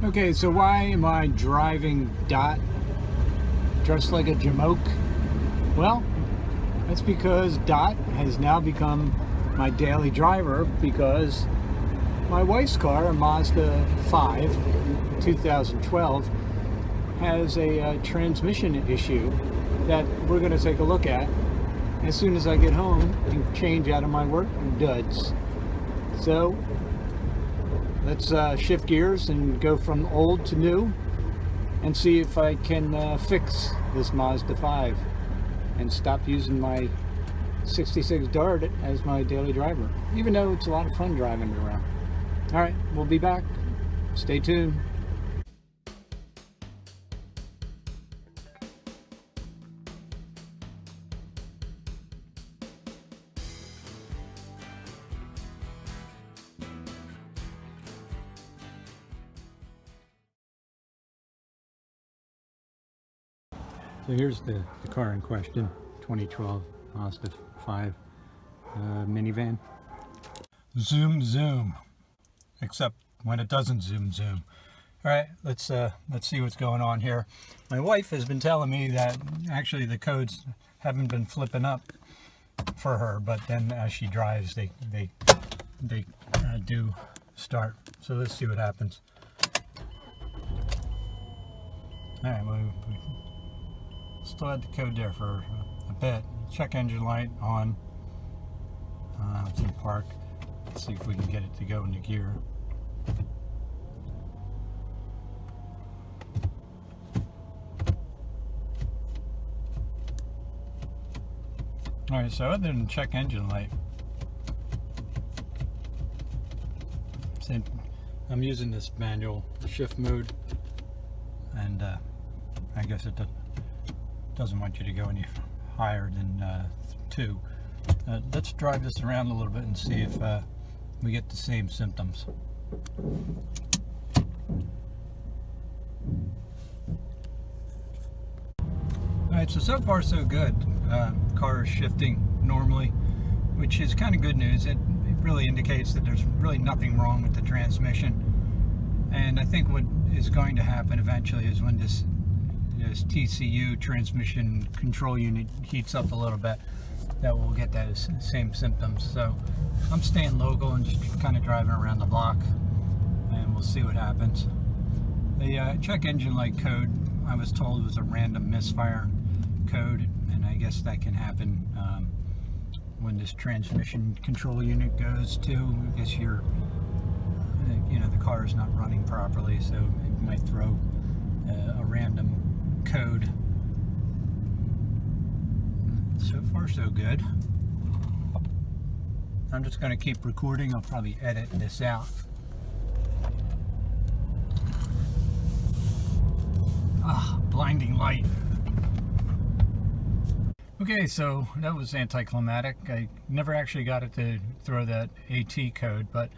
Okay, so why am I driving Dot dressed like a jamoke? Well, that's because Dot has now become my daily driver because my wife's car, a Mazda 5, 2012, has a transmission issue that we're going to take a look at as soon as I get home and change out of my work duds. So let's shift gears and go from old to new and see if I can fix this Mazda 5 and stop using my 66 Dart as my daily driver, even though it's a lot of fun driving it around. Alright, we'll be back. Stay tuned. So here's the car in question, 2012 Mazda 5 minivan. Zoom, zoom. Except when it doesn't zoom, zoom. All right, let's see what's going on here. My wife has been telling me that actually the codes haven't been flipping up for her, but then as she drives, they do start. So let's see what happens. All right, well, we still had the code there for a bit. Check engine light on. It's in park. Let's see if we can get it to go into gear. Alright, so other than check engine light, I'm using this manual shift mode, and I guess it doesn't want you to go any higher than 2. Let's drive this around a little bit and see if we get the same symptoms. Alright, so far so good. Car is shifting normally, which is kind of good news. It really indicates that there's really nothing wrong with the transmission. And I think what is going to happen eventually is when this TCU, Transmission Control Unit, heats up a little bit, that we'll get those same symptoms. So I'm staying local and just kind of driving around the block, and we'll see what happens. The check engine light code, I was told, was a random misfire code, and I guess that can happen when this transmission control unit goes to, I guess the car is not running properly, so it might throw a random code. So far so good. I'm just going to keep recording. I'll probably edit this out. Blinding light. Okay, so that was anticlimactic. I never actually got it to throw that AT code, but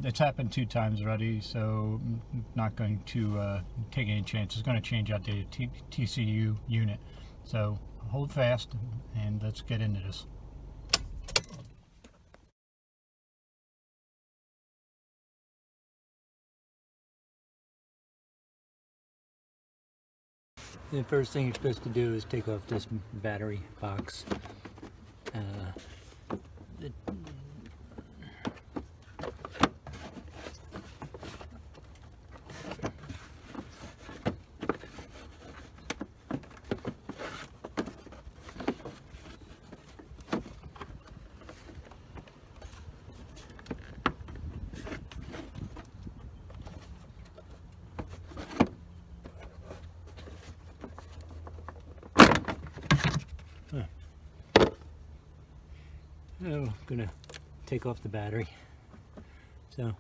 it's happened 2 times already, so I'm not going to take any chances. It's going to change out the TCU unit. So hold fast and let's get into this. The first thing you're supposed to do is take off this battery box. I'm gonna take off the battery. So I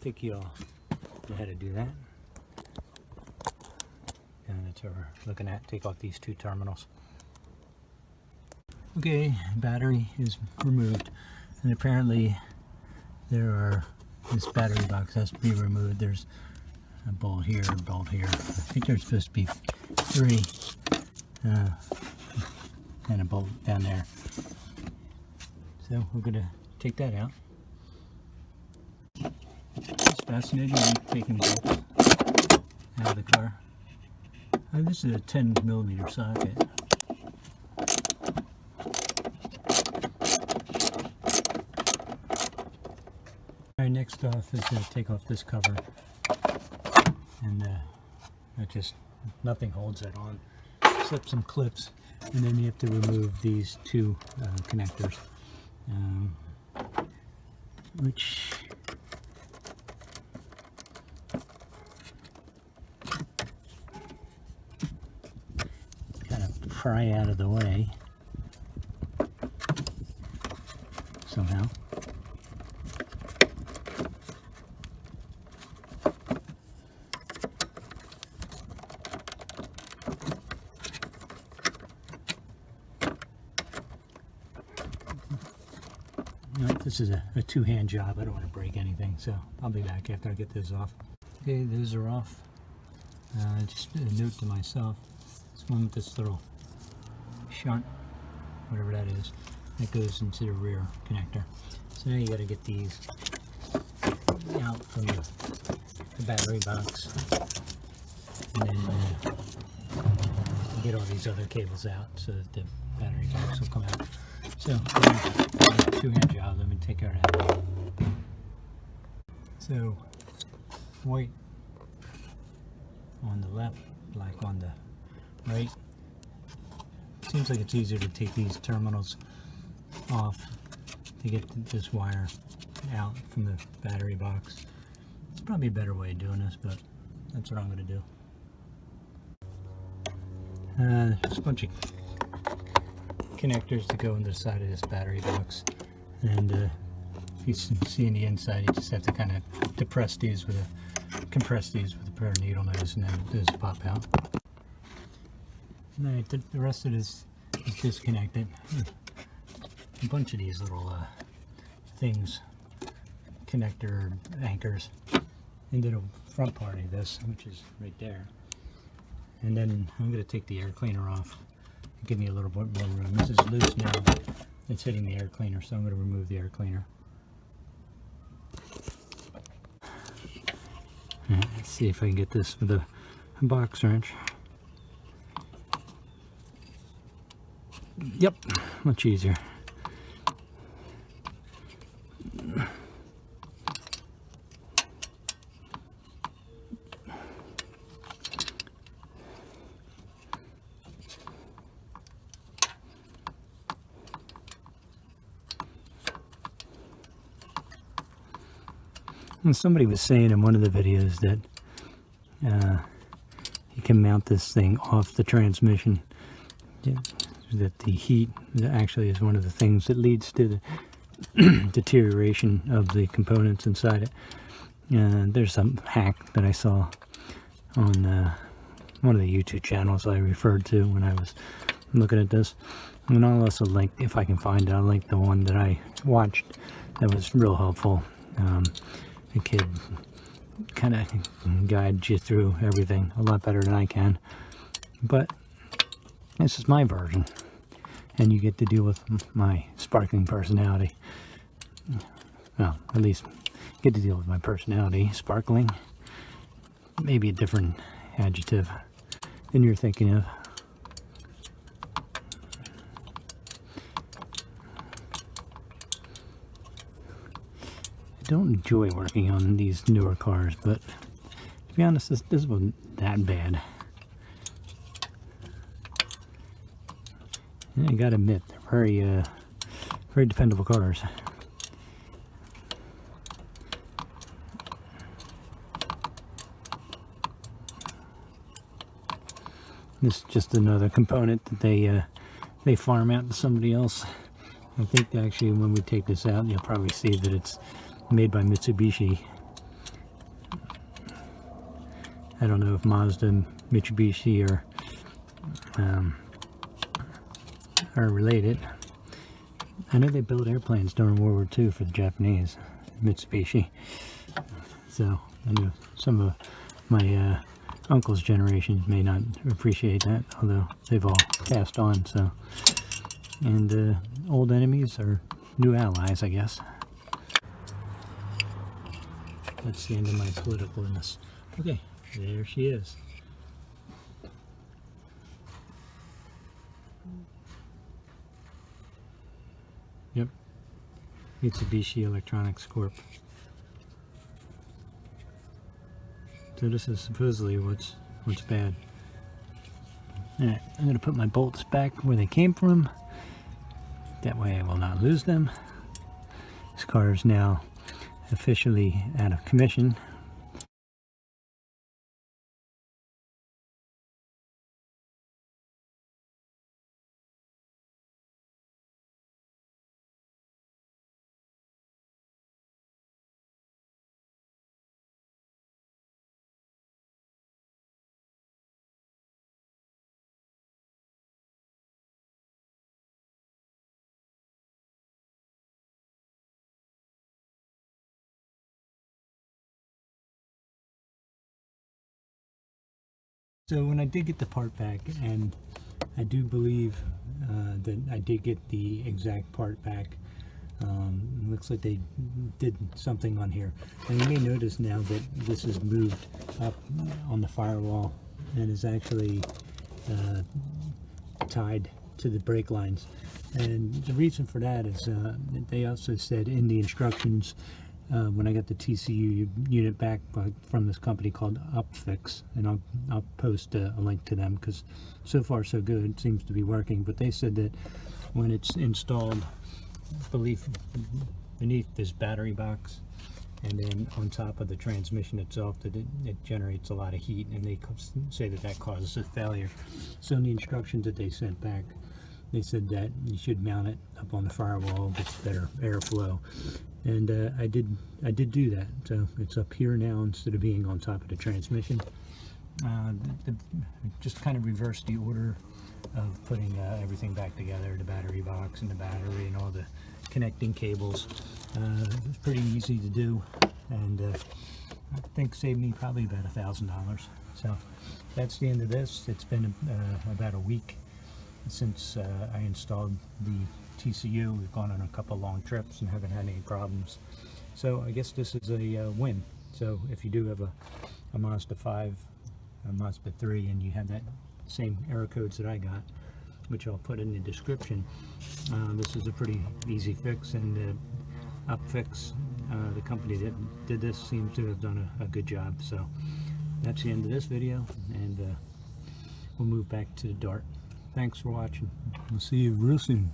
think you all know how to do that. And that's what we're looking at. Take off these 2 terminals. Okay, battery is removed, and apparently this battery box has to be removed. There's a bolt here, a bolt here. I think there's supposed to be 3 and a bolt down there. So we're going to take that out. This fascinating me taking bolts out of the car. This is a 10mm socket. Alright, next off is to take off this cover, and it just, nothing holds that on except some clips, and then you have to remove these two connectors, which kind of pry out of the way somehow. This is a two-hand job. I don't want to break anything, so I'll be back after I get this off. Okay, those are off. Just a note to myself, this one with this little shunt, whatever that is, that goes into the rear connector. So now you got to get these out from the battery box, and then get all these other cables out so that the battery box will come out. So, two-hand job. Let me take care of that. So, white on the left, black on the right. Seems like it's easier to take these terminals off to get this wire out from the battery box. It's probably a better way of doing this, but that's what I'm going to do. There's a bunch of connectors to go on the side of this battery box, and if you see in the inside, you just have to kind of compress these with a pair of needle nose, and then those pop out. Alright, the rest of this is disconnected. A bunch of these little things, connector anchors, into the front part of this, which is right there. And then I'm going to take the air cleaner off. Give me a little bit more room. This is loose now. It's hitting the air cleaner, so I'm going to remove the air cleaner. Right, let's see if I can get this with a box wrench. Yep, much easier. And somebody was saying in one of the videos that you can mount this thing off the transmission. Yeah, that the heat actually is one of the things that leads to the deterioration of the components inside it. There's some hack that I saw on one of the YouTube channels I referred to when I was looking at this. And I'll also link, if I can find it, I'll link the one that I watched that was real helpful. The kid kind of guides you through everything a lot better than I can, but this is my version, and you get to deal with my sparkling personality. Well, at least get to deal with my personality. Sparkling, maybe a different adjective than you're thinking of. I don't enjoy working on these newer cars, but to be honest, this wasn't that bad. And I gotta admit, they're very dependable cars. This is just another component that they farm out to somebody else. I think actually when we take this out, you'll probably see that it's made by Mitsubishi. I don't know if Mazda and Mitsubishi are related. I know they built airplanes during World War II for the Japanese, Mitsubishi. So I know some of my uncle's generations may not appreciate that, although they've all passed on. So, and old enemies are new allies, I guess. That's the end of my politicalness. Okay, there she is. Yep, Mitsubishi Electronics Corp. So this is supposedly what's bad. Alright, I'm going to put my bolts back where they came from. That way I will not lose them. This car is now officially out of commission. So when I did get the part back, and I do believe that I did get the exact part back, looks like they did something on here. And you may notice now that this is moved up on the firewall and is actually tied to the brake lines. And the reason for that is they also said in the instructions, when I got the TCU unit back from this company called Upfix, and I'll post a link to them, because so far so good, it seems to be working. But they said that when it's installed beneath this battery box and then on top of the transmission itself, that it generates a lot of heat, and they say that causes a failure. So in the instructions that they sent back, they said that you should mount it up on the firewall, gets better airflow. And I did do that. So it's up here now instead of being on top of the transmission. Just kind of reversed the order of putting everything back together, the battery box and the battery and all the connecting cables. It was pretty easy to do, and I think saved me probably about $1,000. So that's the end of this. It's been about a week since I installed the TCU. We've gone on a couple long trips and haven't had any problems. So I guess this is a win. So if you do have a Mazda 5, a Mazda 3, and you have that same error codes that I got, which I'll put in the description, this is a pretty easy fix, and Upfix, the company that did this, seems to have done a good job. So that's the end of this video, and we'll move back to the Dart. Thanks for watching. We'll see you real soon.